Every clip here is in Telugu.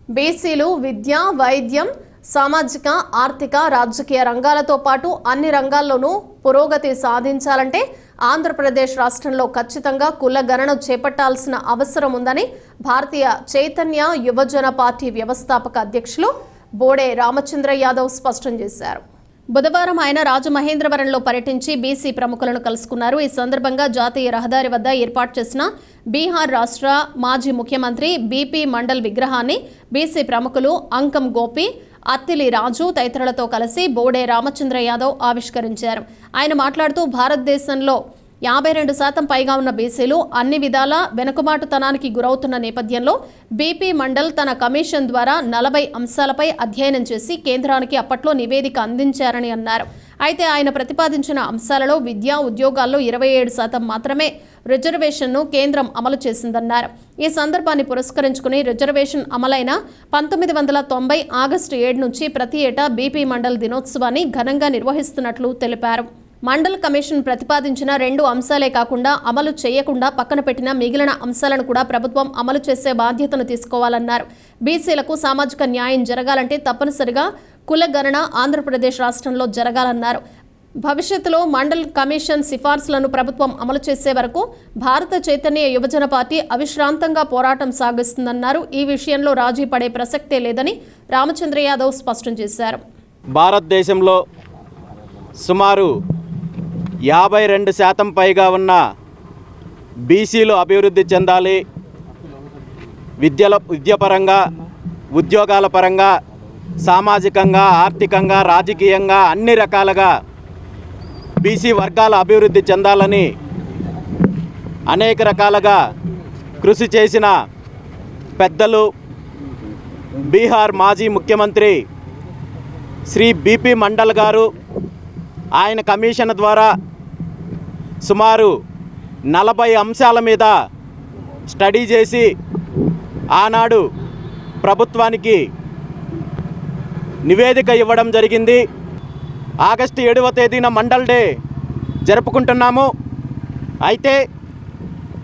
బీసీలు విద్య, వైద్యం, సామాజిక, ఆర్థిక, రాజకీయ రంగాలతో పాటు అన్ని రంగాల్లోనూ పురోగతి సాధించాలంటే ఆంధ్రప్రదేశ్ రాష్ట్రంలో ఖచ్చితంగా కుల గణన చేపట్టాల్సిన అవసరం ఉందని భారతీయ చైతన్య యువజన పార్టీ వ్యవస్థాపక అధ్యక్షులు బోడే రామచంద్ర యాదవ్ స్పష్టం చేశారు. బుధవారం ఆయన రాజమహేంద్రవరంలో పర్యటించి బీసీ ప్రముఖులను కలుసుకున్నారు. ఈ సందర్భంగా జాతీయ రహదారి వద్ద ఏర్పాటు చేసిన బీహార్ రాష్ట్ర మాజీ ముఖ్యమంత్రి బీపీ మండల్ విగ్రహాన్ని బీసీ ప్రముఖులు అంకం గోపి, అత్తిలి రాజు తదితరులతో కలిసి బోడే రామచంద్ర యాదవ్ ఆవిష్కరించారు. ఆయన మాట్లాడుతూ భారతదేశంలో 52% పైగా ఉన్న బీసీలు అన్ని విధాలా వెనుకబాటుతనానికి గురవుతున్న నేపథ్యంలో బీపీ మండల్ తన కమిషన్ ద్వారా 40 అంశాలపై అధ్యయనం చేసి కేంద్రానికి అప్పట్లో నివేదిక అందించారని అన్నారు. అయితే ఆయన ప్రతిపాదించిన అంశాలలో విద్యా, ఉద్యోగాల్లో 27% మాత్రమే రిజర్వేషన్ను కేంద్రం అమలు చేసిందన్నారు. ఈ సందర్భాన్ని పురస్కరించుకుని రిజర్వేషన్ అమలైన 1990 ఆగస్టు 7 నుంచి ప్రతి ఏటా బీపీ మండల్ దినోత్సవాన్ని ఘనంగా నిర్వహిస్తున్నట్లు తెలిపారు. మండల్ కమిషన్ ప్రతిపాదించిన 2 అంశాలే కాకుండా అమలు చేయకుండా పక్కన పెట్టిన మిగిలిన అంశాలను కూడా ప్రభుత్వం అమలు చేసే బాధ్యతను తీసుకోవాలన్నారు. బీసీలకు సామాజిక న్యాయం జరగాలంటే తప్పనిసరిగా కుల గణన ఆంధ్రప్రదేశ్ రాష్ట్రంలో జరగాలన్నారు. భవిష్యత్తులో మండల్ కమిషన్ సిఫార్సులను ప్రభుత్వం అమలు చేసే వరకు భారత చైతన్య యువజన పార్టీ అవిశ్రాంతంగా పోరాటం సాగిస్తుందన్నారు. ఈ విషయంలో రాజీ పడే ప్రసక్తే లేదని రామచంద్ర యాదవ్ స్పష్టం చేశారు. భారతదేశంలో సుమారు 52% పైగా ఉన్న బీసీలు అభివృద్ధి చెందాలి. విద్యపరంగా, ఉద్యోగాల పరంగా, సామాజికంగా, ఆర్థికంగా, రాజకీయంగా అన్ని రకాలుగా బీసీ వర్గాల అభివృద్ధి చెందాలని అనేక రకాలుగా కృషి చేసిన పెద్దలు బీహార్ మాజీ ముఖ్యమంత్రి శ్రీ బీపీ మండల్ గారు ఆయన కమిషన్ ద్వారా సుమారు 40 అంశాల మీద స్టడీ చేసి ఆనాడు ప్రభుత్వానికి నివేదిక ఇవ్వడం జరిగింది. ఆగస్టు 7వ తేదీన మండల్ డే జరుపుకుంటున్నాము. అయితే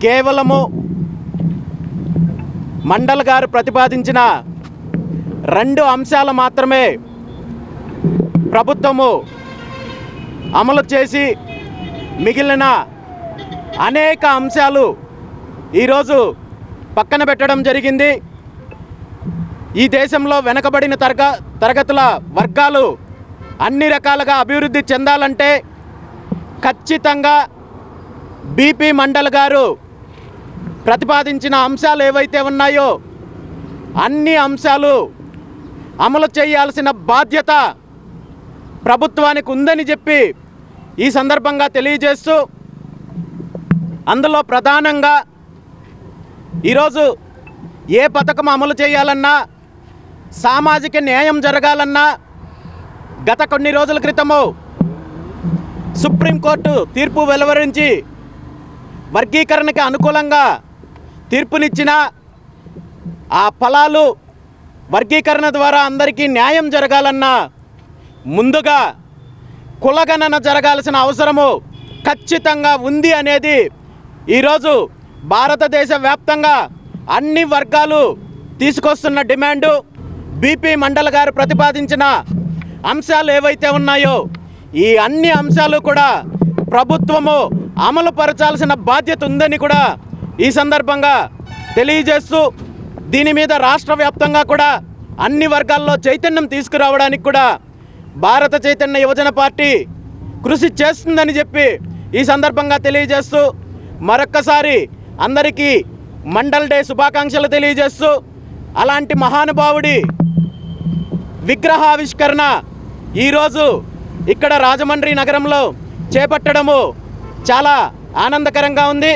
కేవలము మండల్ గారు ప్రతిపాదించిన 2 అంశాలు మాత్రమే ప్రభుత్వము అమలు చేసి మిగిలిన అనేక అంశాలు ఈరోజు పక్కన పెట్టడం జరిగింది. ఈ దేశంలో వెనుకబడిన తరగతుల వర్గాలు అన్ని రకాలుగా అభివృద్ధి చెందాలంటే ఖచ్చితంగా బీపీ మండల్ గారు ప్రతిపాదించిన అంశాలు ఏవైతే ఉన్నాయో అన్ని అంశాలు అమలు చేయాల్సిన బాధ్యత ప్రభుత్వానికి ఉందని చెప్పి ఈ సందర్భంగా తెలియజేస్తూ, అందులో ప్రధానంగా ఈరోజు ఏ పథకం అమలు చేయాలన్నా, సామాజిక న్యాయం జరగాలన్నా గత కొన్ని రోజుల క్రితము సుప్రీంకోర్టు తీర్పు వెలువరించి వర్గీకరణకి అనుకూలంగా తీర్పునిచ్చిన ఆ ఫలాలు వర్గీకరణ ద్వారా అందరికీ న్యాయం జరగాలన్నా ముందుగా కులగణన జరగాల్సిన అవసరము ఖచ్చితంగా ఉంది అనేది ఈరోజు భారతదేశ వ్యాప్తంగా అన్ని వర్గాలు తీసుకొస్తున్న డిమాండు. బీపీ మండల్ గారు ప్రతిపాదించిన అంశాలు ఏవైతే ఉన్నాయో ఈ అన్ని అంశాలు కూడా ప్రభుత్వము అమలు పరచాల్సిన బాధ్యత ఉందని కూడా ఈ సందర్భంగా తెలియజేస్తూ, దీని మీద రాష్ట్ర వ్యాప్తంగా కూడా అన్ని వర్గాల్లో చైతన్యం తీసుకురావడానికి కూడా భారత చైతన్య యువజన పార్టీ కృషి చేస్తుందని చెప్పి ఈ సందర్భంగా తెలియజేస్తూ, మరొక్కసారి అందరికీ మండల్ డే శుభాకాంక్షలు తెలియజేస్తూ, అలాంటి మహానుభావుడి విగ్రహావిష్కరణ ఈరోజు ఇక్కడ రాజమండ్రి నగరంలో చేపట్టడము చాలా ఆనందకరంగా ఉంది.